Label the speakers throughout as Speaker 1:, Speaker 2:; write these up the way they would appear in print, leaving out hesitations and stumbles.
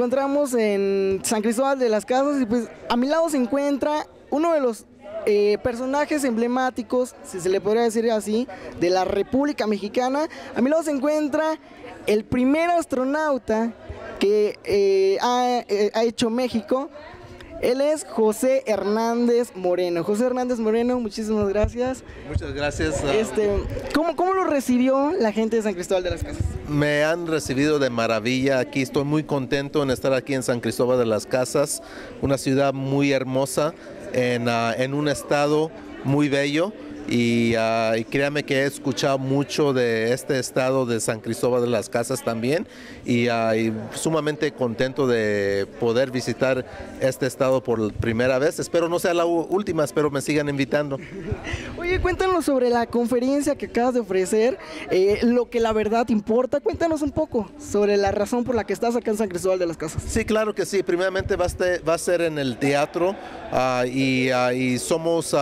Speaker 1: encontramos en San Cristóbal de las Casas y pues a mi lado se encuentra uno de los personajes emblemáticos, si se le podría decir así, de la República Mexicana. A mi lado se encuentra el primer astronauta que ha hecho México. Él es José Hernández Moreno. José Hernández Moreno, muchísimas gracias.
Speaker 2: Muchas gracias.
Speaker 1: ¿Cómo lo recibió la gente de San Cristóbal de las Casas?
Speaker 2: Me han recibido de maravilla aquí. Estoy muy contento en estar aquí en San Cristóbal de las Casas, una ciudad muy hermosa, en un estado muy bello. Y créame que he escuchado mucho de este estado de San Cristóbal de las Casas también y sumamente contento de poder visitar este estado por primera vez. Espero no sea la última, espero me sigan invitando.
Speaker 1: Oye, cuéntanos sobre la conferencia que acabas de ofrecer, lo que la verdad importa. Cuéntanos un poco sobre la razón por la que estás acá en San Cristóbal de las Casas.
Speaker 2: Sí, claro que sí. Primeramente va a ser en el teatro y somos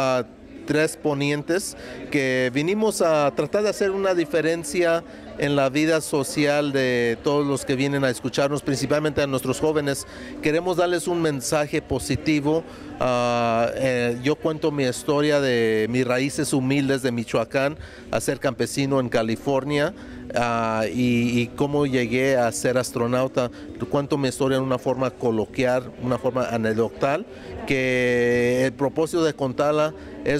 Speaker 2: 3 ponentes que vinimos a tratar de hacer una diferencia en la vida social de todos los que vienen a escucharnos, principalmente a nuestros jóvenes. Queremos darles un mensaje positivo. Yo cuento mi historia de mis raíces humildes de Michoacán a ser campesino en California. Y cómo llegué a ser astronauta. Cuento mi historia en una forma coloquial, una forma anecdotal, que el propósito de contarla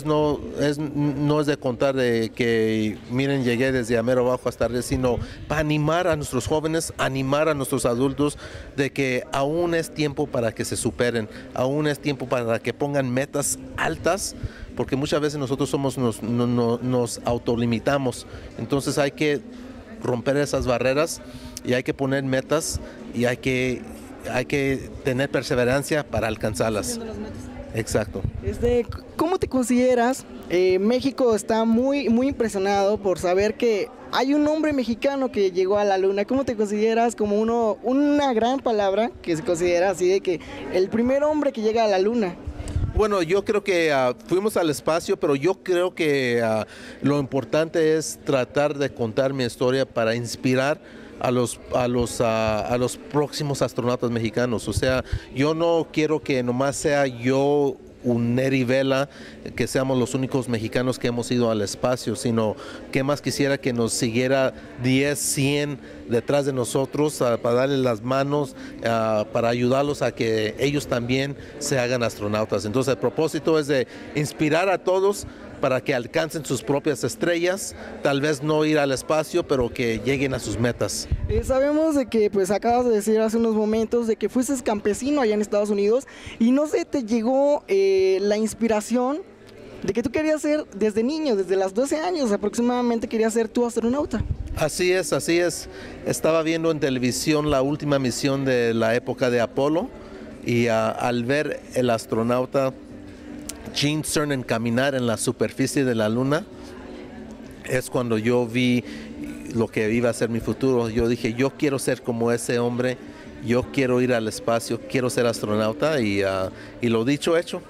Speaker 2: no es de contar de que miren llegué desde Amero abajo hasta arriba, sino para animar a nuestros jóvenes, animar a nuestros adultos de que aún es tiempo para que se superen, aún es tiempo para que pongan metas altas, porque muchas veces nosotros nos autolimitamos. Entonces hay que romper esas barreras y hay que poner metas y hay que tener perseverancia para alcanzarlas. Exacto.
Speaker 1: ¿Cómo te consideras? México está muy impresionado por saber que hay un hombre mexicano que llegó a la luna. ¿Cómo te consideras como una gran palabra que se considera así de que el primer hombre que llega a la luna?
Speaker 2: Bueno, yo creo que fuimos al espacio, pero yo creo que lo importante es tratar de contar mi historia para inspirar a los próximos astronautas mexicanos. O sea, yo no quiero que nomás sea yo un Neri Vela, que seamos los únicos mexicanos que hemos ido al espacio, sino que más quisiera que nos siguiera 10, 100 detrás de nosotros para darles las manos, para ayudarlos a que ellos también se hagan astronautas. Entonces el propósito es de inspirar a todos para que alcancen sus propias estrellas, tal vez no ir al espacio, pero que lleguen a sus metas.
Speaker 1: Sabemos de que, pues acabas de decir hace unos momentos, de que fuiste campesino allá en Estados Unidos, y no sé, te llegó la inspiración de que tú querías ser desde niño, desde los 12 años aproximadamente, querías ser tu astronauta.
Speaker 2: Así es, así es. Estaba viendo en televisión la última misión de la época de Apolo, y al ver el astronauta Gene Cernan caminar en la superficie de la luna, es cuando yo vi lo que iba a ser mi futuro. Yo dije, yo quiero ser como ese hombre, yo quiero ir al espacio, quiero ser astronauta y lo dicho, hecho.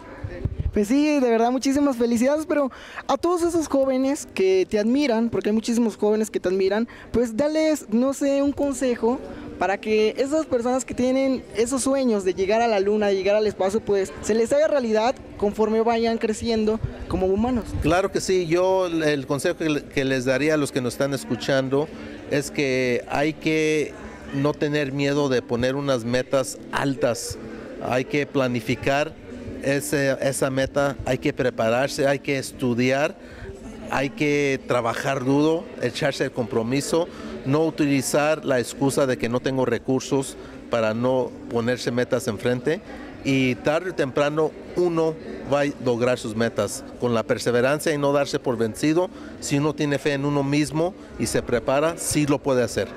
Speaker 1: Pues sí, de verdad, muchísimas felicidades, pero a todos esos jóvenes que te admiran, porque hay muchísimos jóvenes que te admiran, pues dales, no sé, un consejo para que esas personas que tienen esos sueños de llegar a la luna, de llegar al espacio, pues se les haga realidad conforme vayan creciendo como humanos.
Speaker 2: Claro que sí. Yo el consejo que les daría a los que nos están escuchando es que hay que no tener miedo de poner unas metas altas. Hay que planificar esa meta, hay que prepararse, hay que estudiar, hay que trabajar duro, echarse el compromiso, no utilizar la excusa de que no tengo recursos para no ponerse metas enfrente, y tarde o temprano uno va a lograr sus metas con la perseverancia y no darse por vencido. Si uno tiene fe en uno mismo y se prepara, sí lo puede hacer.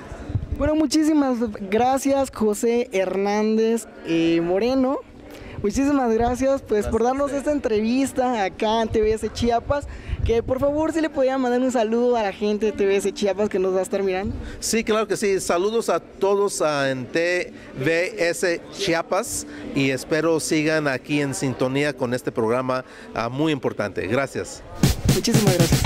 Speaker 1: Bueno, muchísimas gracias, José Hernández Moreno. Muchísimas gracias pues por darnos esta entrevista acá en TVS Chiapas, que por favor si le podían mandar un saludo a la gente de TVS Chiapas que nos va a estar mirando.
Speaker 2: Sí, claro que sí. Saludos a todos en TVS Chiapas y espero sigan aquí en sintonía con este programa muy importante. Gracias.
Speaker 1: Muchísimas gracias.